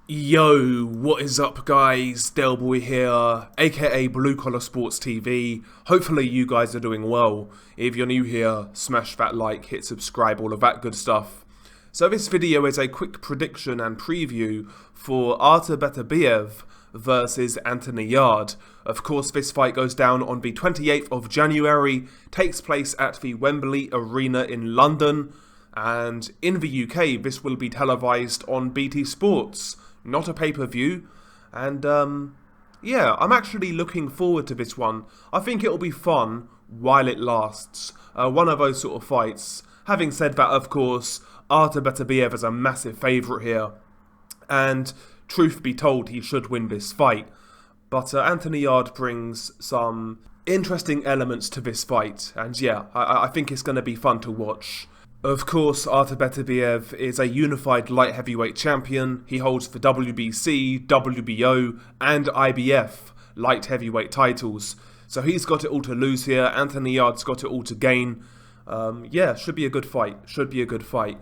Yo, what is up guys? Delboy here, aka Blue Collar Sports TV. Hopefully you guys are doing well. If you're new here, smash that like, hit subscribe, all of that good stuff. So this video is a quick prediction and preview for Artur Beterbiev versus Anthony Yarde. Of course, this fight goes down on the 28th of January, takes place at the Wembley Arena in London, and in the UK this will be televised on BT Sports. Not a pay-per-view, and yeah, I'm actually looking forward to this one. I think it'll be fun while it lasts. One of those sort of fights. Having said that, of course, Artur Beterbiev is a massive favourite here, and truth be told, he should win this fight. But Anthony Yarde brings some interesting elements to this fight, and yeah, I think it's going to be fun to watch. Of course, Artur Beterbiev is a unified light heavyweight champion. He holds the WBC, WBO and IBF light heavyweight titles. So he's got it all to lose here. Anthony Yarde's got it all to gain. Yeah, should be a good fight. Should be a good fight.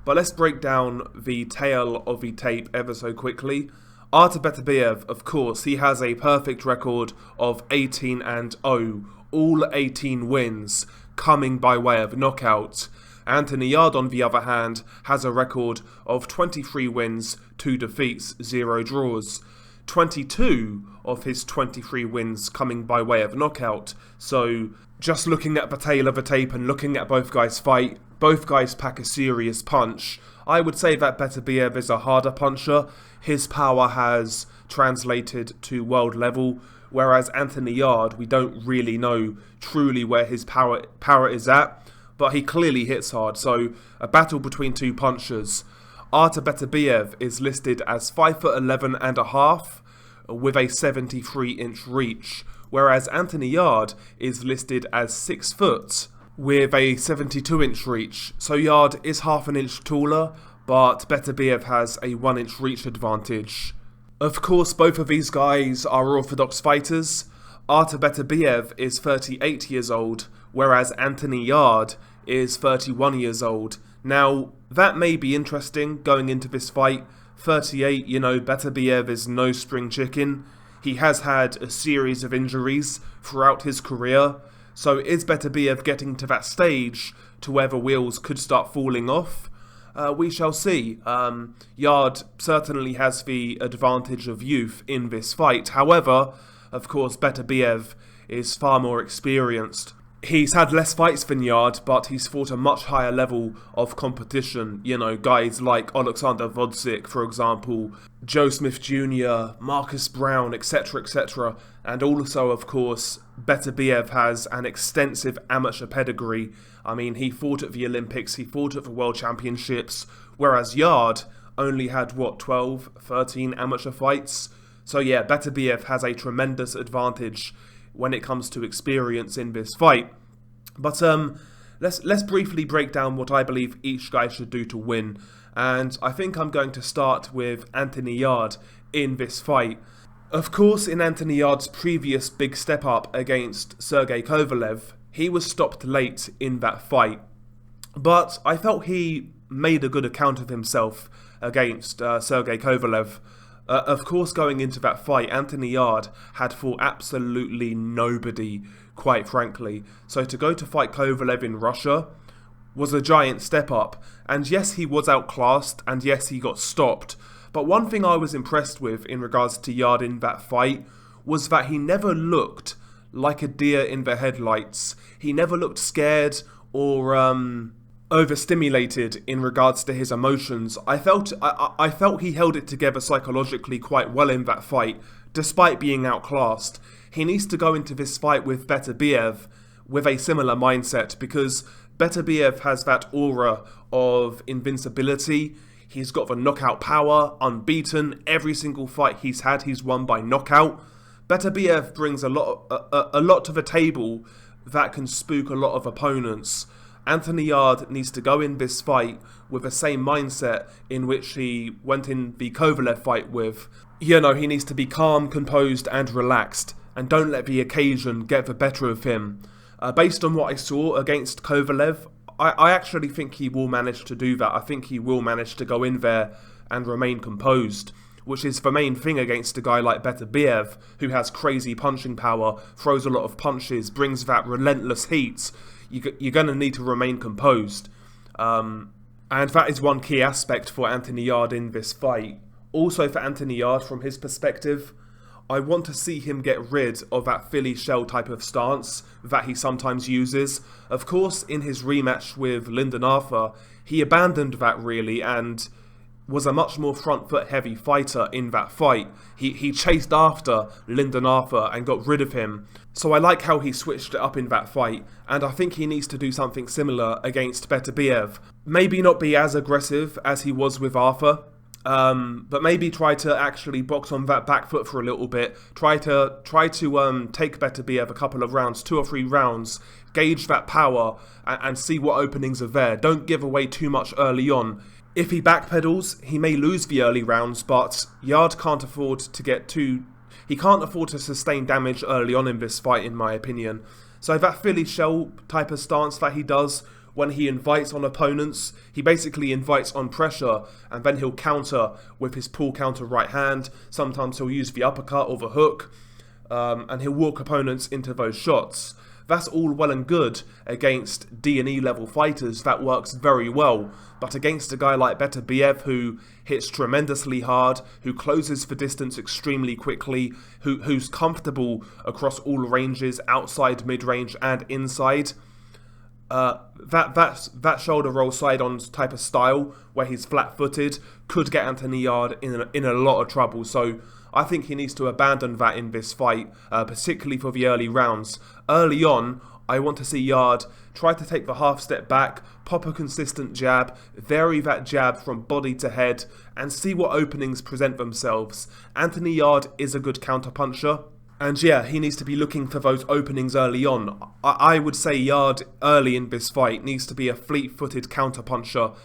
But let's break down the tale of the tape ever so quickly. Artur Beterbiev, of course, he has a perfect record of 18-0. All 18 wins coming by way of knockout. Anthony Yarde, on the other hand, has a record of 23 wins, 2 defeats, 0 draws. 22 of his 23 wins coming by way of knockout. So, just looking at the tail of the tape and looking at both guys fight, both guys pack a serious punch. I would say that Beterbiev is a harder puncher. His power has translated to world level, whereas Anthony Yarde, we don't really know truly where his power is at. But he clearly hits hard, so a battle between two punchers. Artur Beterbiev is listed as 5'11" and a half with a 73-inch reach, whereas Anthony Yarde is listed as 6 foot with a 72-inch reach. So Yarde is half an inch taller, but Beterbiev has a 1-inch reach advantage. Of course, both of these guys are orthodox fighters. Artur Beterbiev is 38 years old, whereas Anthony Yarde is 31 years old. Now, that may be interesting going into this fight. 38, you know, Beterbiev is no spring chicken. He has had a series of injuries throughout his career. So is Beterbiev getting to that stage to where the wheels could start falling off? We shall see. Yarde certainly has the advantage of youth in this fight. However, of course, Beterbiev is far more experienced. He's had less fights than Yarde, but he's fought a much higher level of competition. You know, guys like Alexander Vodzik, for example, Joe Smith Jr., Marcus Brown, etc., etc. And also, of course, Beterbiev has an extensive amateur pedigree. I mean, he fought at the Olympics, he fought at the World Championships, whereas Yarde only had, 12, 13 amateur fights? So yeah, Beterbiev has a tremendous advantage when it comes to experience in this fight. But let's briefly break down what I believe each guy should do to win. And I think I'm going to start with Anthony Yarde in this fight. Of course, in Anthony Yarde's previous big step up against Sergey Kovalev, he was stopped late in that fight. But I felt he made a good account of himself against Sergey Kovalev. Of course, going into that fight, Anthony Yarde had fought absolutely nobody, quite frankly. So to go to fight Kovalev in Russia was a giant step up. And yes, he was outclassed, and yes, he got stopped. But one thing I was impressed with in regards to Yarde in that fight was that he never looked like a deer in the headlights. He never looked scared or overstimulated in regards to his emotions. I felt he held it together psychologically quite well in that fight, despite being outclassed. He needs to go into this fight with Beterbiev with a similar mindset, because Beterbiev has that aura of invincibility. He's got the knockout power, unbeaten. Every single fight he's had, he's won by knockout. Beterbiev brings a lot to the table that can spook a lot of opponents. Anthony Yarde needs to go in this fight with the same mindset in which he went in the Kovalev fight with. You know, he needs to be calm, composed and relaxed, and don't let the occasion get the better of him. Based on what I saw against Kovalev, I actually think he will manage to do that. I think he will manage to go in there and remain composed. which is the main thing against a guy like Beterbiev, who has crazy punching power, throws a lot of punches, brings that relentless heat. You're going to need to remain composed. And that is one key aspect for Anthony Yarde in this fight. Also for Anthony Yarde, from his perspective, I want to see him get rid of that Philly shell type of stance that he sometimes uses. Of course, in his rematch with Lyndon Arthur, he abandoned that really and was a much more front foot heavy fighter in that fight. He chased after Lyndon Arthur and got rid of him. So I like how he switched it up in that fight, and I think he needs to do something similar against Beterbiev. Maybe not be as aggressive as he was with Arthur, but maybe try to actually box on that back foot for a little bit. Try to take Beterbiev a couple of rounds, 2 or 3 rounds, gauge that power and see what openings are there. Don't give away too much early on. If he backpedals, he may lose the early rounds, but Yarde can't afford to he can't afford to sustain damage early on in this fight, in my opinion. So that Philly shell type of stance that he does when he invites on opponents, he basically invites on pressure, and then he'll counter with his pull counter right hand. Sometimes he'll use the uppercut or the hook, and he'll walk opponents into those shots. That's all well and good against D&E level fighters. That works very well. But against a guy like Beterbiev, who hits tremendously hard, who closes the distance extremely quickly, who's comfortable across all ranges, outside, mid-range and inside, that shoulder roll side-on type of style, where he's flat-footed, could get Anthony Yarde in a lot of trouble. So I think he needs to abandon that in this fight, particularly for the early rounds. Early on, I want to see Yarde try to take the half step back, pop a consistent jab, vary that jab from body to head, and see what openings present themselves. Anthony Yarde is a good counterpuncher, and yeah, he needs to be looking for those openings early on. I would say Yarde early in this fight needs to be a fleet-footed counterpuncher.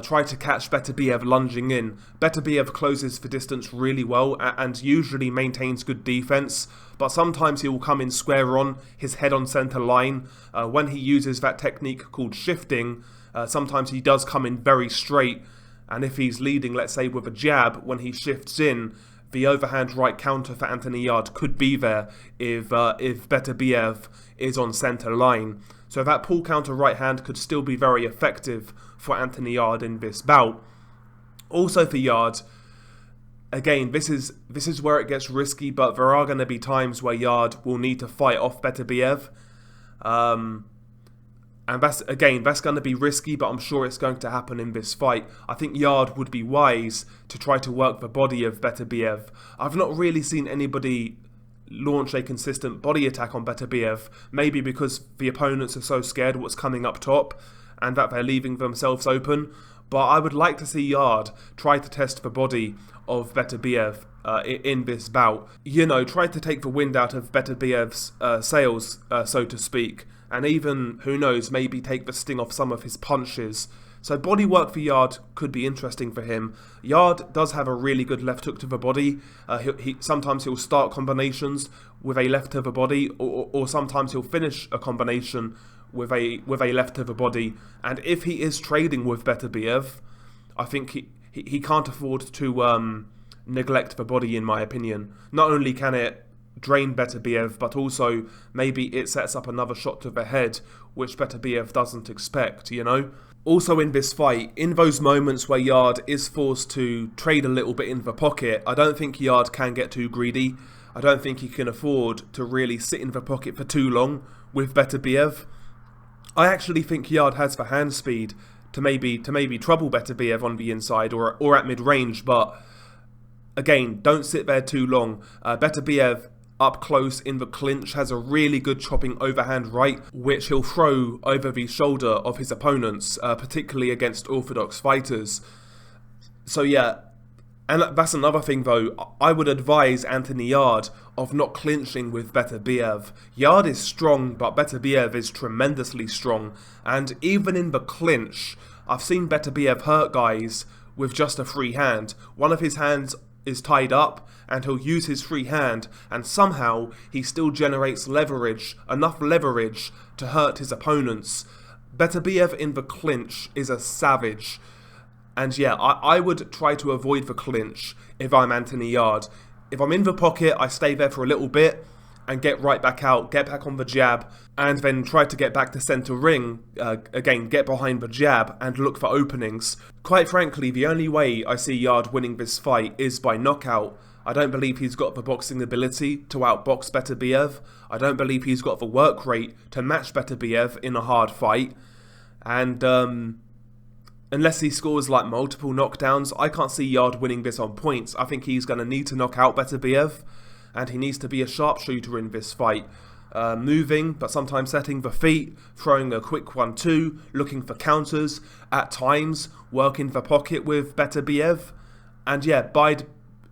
Try to catch Beterbiev lunging in. Beterbiev closes the distance really well and usually maintains good defense, but sometimes he will come in square on, his head on center line. When he uses that technique called shifting, sometimes he does come in very straight, and if he's leading, let's say with a jab, when he shifts in, the overhand right counter for Anthony Yarde could be there if Beterbiev is on center line. So that pull counter right hand could still be very effective for Anthony Yarde in this bout. Also for Yarde, again, this is where it gets risky, but there are going to be times where Yarde will need to fight off Beterbiev. And that's going to be risky, but I'm sure it's going to happen in this fight. I think Yarde would be wise to try to work the body of Beterbiev. I've not really seen anybody launch a consistent body attack on Beterbiev, maybe because the opponents are so scared what's coming up top and that they're leaving themselves open. But I would like to see Yarde try to test the body of Beterbiev in this bout. You know, try to take the wind out of Beterbiev's sails, so to speak, and even, who knows, maybe take the sting off some of his punches. So body work for Yarde could be interesting for him. Yarde does have a really good left hook to the body. Sometimes he'll start combinations with a left to the body, or sometimes he'll finish a combination with a left to the body. And if he is trading with Beterbiev, I think he can't afford to neglect the body, in my opinion. Not only can it drain Beterbiev, but also maybe it sets up another shot to the head, which Beterbiev doesn't expect, you know? Also in this fight, in those moments where Yarde is forced to trade a little bit in the pocket, I don't think Yarde can get too greedy. I don't think he can afford to really sit in the pocket for too long with Beterbiev. I actually think Yarde has the hand speed to maybe trouble Beterbiev on the inside or at mid-range, but again, don't sit there too long. Beterbiev up close in the clinch has a really good chopping overhand right, which he'll throw over the shoulder of his opponents, particularly against orthodox fighters. So yeah, and that's another thing though, I would advise Anthony Yarde of not clinching with Beterbiev. Yarde is strong, but Beterbiev is tremendously strong, and even in the clinch, I've seen Beterbiev hurt guys with just a free hand. One of his hands is tied up, and he'll use his free hand, and somehow he still generates leverage, enough leverage to hurt his opponents. Beterbiev in the clinch is a savage. And yeah, I would try to avoid the clinch if I'm Anthony Yarde. If I'm in the pocket, I stay there for a little bit and get right back out, get back on the jab, and then try to get back to centre ring, again, get behind the jab and look for openings. Quite frankly, the only way I see Yarde winning this fight is by knockout. I don't believe he's got the boxing ability to outbox Beterbiev. I don't believe he's got the work rate to match Beterbiev in a hard fight. And unless he scores like multiple knockdowns, I can't see Yarde winning this on points. I think he's going to need to knock out Beterbiev, and he needs to be a sharpshooter in this fight. Moving, but sometimes setting the feet, throwing a quick 1-2, looking for counters, at times working the pocket with Beterbiev. And yeah,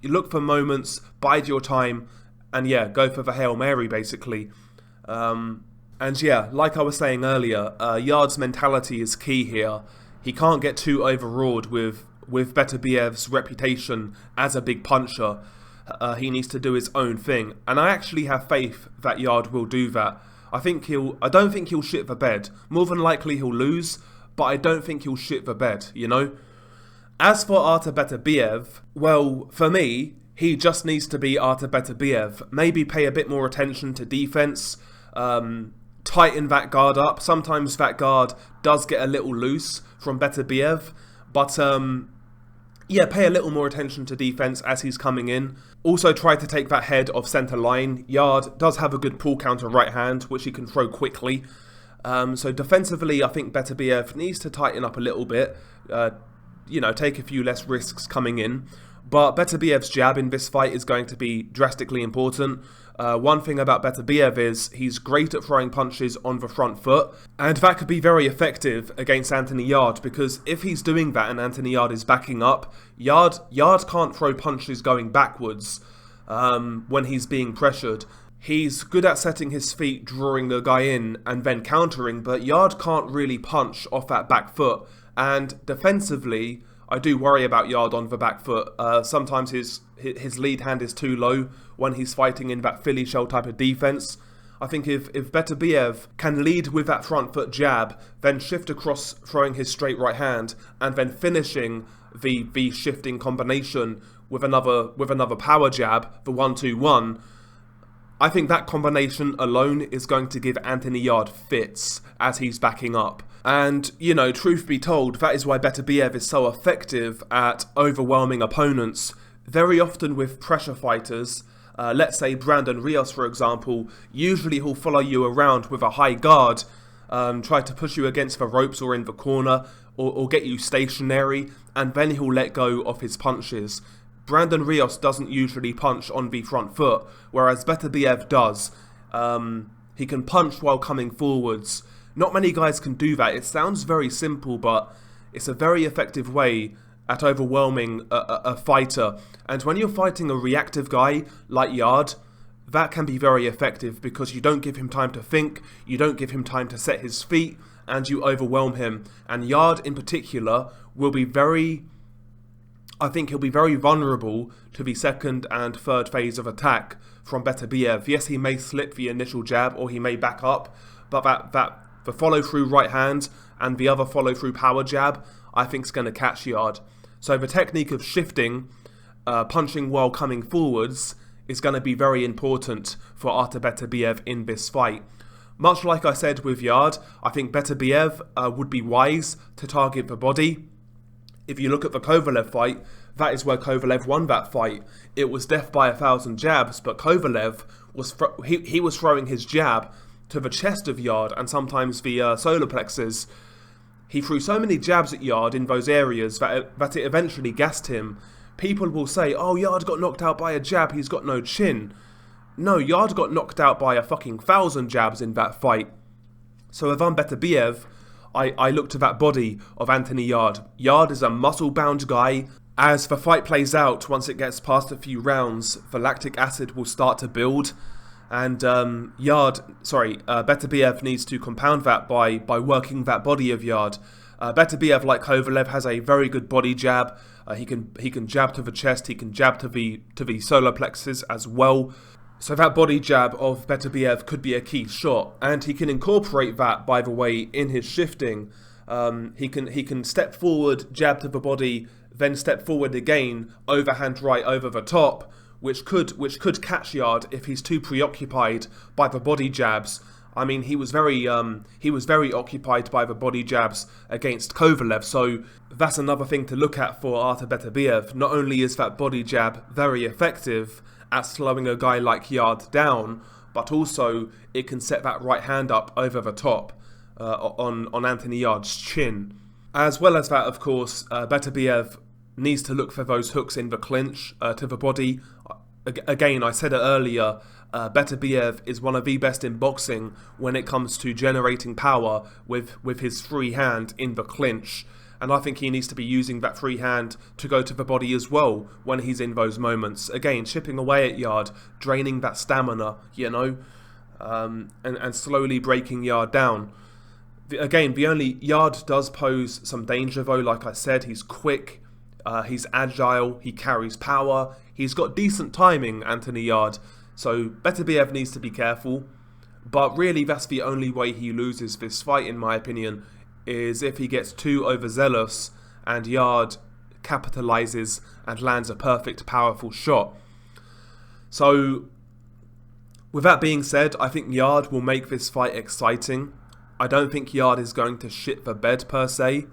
look for moments, bide your time, and yeah, go for the Hail Mary basically. And yeah, like I was saying earlier, Yarde's mentality is key here. He can't get too overawed with Beterbiev's reputation as a big puncher. He needs to do his own thing, and I actually have faith that Yarde will do that. I don't think he'll shit the bed. More than likely he'll lose, but I don't think he'll shit the bed, you know? As for Artur Beterbiev, well, for me, he just needs to be Artur Beterbiev. Maybe pay a bit more attention to defense, tighten that guard up. Sometimes that guard does get a little loose from Beterbiev, but yeah, pay a little more attention to defense as he's coming in. Also try to take that head off centre line. Yarde does have a good pull counter right hand, which he can throw quickly. So defensively, I think Beterbiev needs to tighten up a little bit. You know, take a few less risks coming in. But Beterbiev's jab in this fight is going to be drastically important. One thing about Beterbiev is he's great at throwing punches on the front foot, and that could be very effective against Anthony Yarde, because if he's doing that and Anthony Yarde is backing up, Yarde can't throw punches going backwards when he's being pressured. He's good at setting his feet, drawing the guy in, and then countering, but Yarde can't really punch off that back foot. And defensively, I do worry about Yarde on the back foot. Sometimes his lead hand is too low when he's fighting in that Philly shell type of defense. I think if Beterbiev can lead with that front foot jab, then shift across throwing his straight right hand, and then finishing the shifting combination with another power jab, the 1-2-1, I think that combination alone is going to give Anthony Yarde fits as he's backing up. And, you know, truth be told, that is why Beterbiev is so effective at overwhelming opponents. Very often with pressure fighters, let's say Brandon Rios, for example, usually he'll follow you around with a high guard, try to push you against the ropes or in the corner, or get you stationary, and then he'll let go of his punches. Brandon Rios doesn't usually punch on the front foot, whereas Beterbiev does. He can punch while coming forwards. Not many guys can do that. It sounds very simple, but it's a very effective way at overwhelming a fighter. And when you're fighting a reactive guy like Yarde, that can be very effective because you don't give him time to think, you don't give him time to set his feet, and you overwhelm him. And Yarde in particular will be I think he'll be very vulnerable to the second and third phase of attack from Beterbiev. Yes, he may slip the initial jab or he may back up, but the follow-through right hand and the other follow-through power jab, I think is going to catch Yarde. So the technique of shifting, punching while coming forwards, is going to be very important for Artur Beterbiev in this fight. Much like I said with Yarde, I think Beterbiev would be wise to target the body. If you look at the Kovalev fight, that is where Kovalev won that fight. It was death by 1,000 jabs, but Kovalev was he was throwing his jab to the chest of Yarde and sometimes the solar plexus. He threw so many jabs at Yarde in those areas that it eventually gassed him. People will say, oh, Yarde got knocked out by a jab, he's got no chin. No, Yarde got knocked out by a fucking 1,000 jabs in that fight. So if I'm Beterbiev, I look to that body of Anthony Yarde. Yarde is a muscle-bound guy. As the fight plays out, once it gets past a few rounds, the lactic acid will start to build. And Beterbiev needs to compound that by working that body of Yarde. Beterbiev, like Kovalev, has a very good body jab. He can jab to the chest, he can jab to the solar plexus as well. So that body jab of Beterbiev could be a key shot, and he can incorporate that, by the way, in his shifting. He can step forward, jab to the body, then step forward again, overhand right over the top, which could catch Yarde if he's too preoccupied by the body jabs. I mean, he was very occupied by the body jabs against Kovalev, so that's another thing to look at for Artur Beterbiev. Not only is that body jab very effective at slowing a guy like Yarde down, but also it can set that right hand up over the top on Anthony Yarde's chin. As well as that, of course, Beterbiev needs to look for those hooks in the clinch to the body. Again, I said it earlier, Beterbiev is one of the best in boxing when it comes to generating power with his free hand in the clinch. And I think he needs to be using that free hand to go to the body as well when he's in those moments. Again, chipping away at Yarde, draining that stamina, you know, and slowly breaking Yarde down. Again, Yarde does pose some danger though. Like I said, he's quick, he's agile, he carries power, he's got decent timing, Anthony Yarde. So Beterbiev needs to be careful. But really, that's the only way he loses this fight, in my opinion, is if he gets too overzealous and Yarde capitalizes and lands a perfect, powerful shot. So, with that being said, I think Yarde will make this fight exciting. I don't think Yarde is going to shit the bed per se,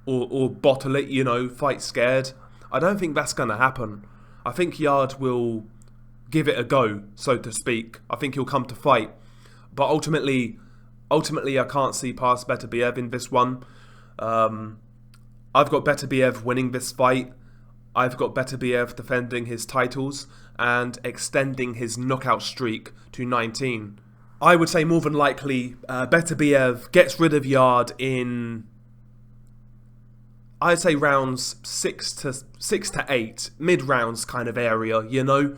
or bottle it, you know, fight scared. I don't think that's going to happen. I think Yarde will give it a go, so to speak. I think he'll come to fight. But ultimately I can't see past Beterbiev in this one. I've got Beterbiev winning this fight. I've got Beterbiev defending his titles and extending his knockout streak to 19. I would say more than likely Beterbiev gets rid of Yarde in, I'd say rounds 6 to 8, mid-rounds kind of area, you know.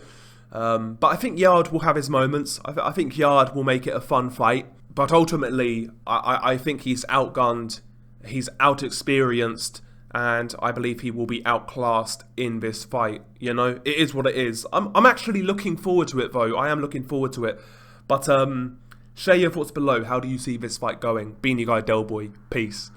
But I think Yarde will have his moments. I think Yarde will make it a fun fight. But ultimately, I think he's outgunned, he's out-experienced, and I believe he will be outclassed in this fight. You know, it is what it is. I'm actually looking forward to it, though. I am looking forward to it. But share your thoughts below. How do you see this fight going? Beanie Guy Delboy. Peace.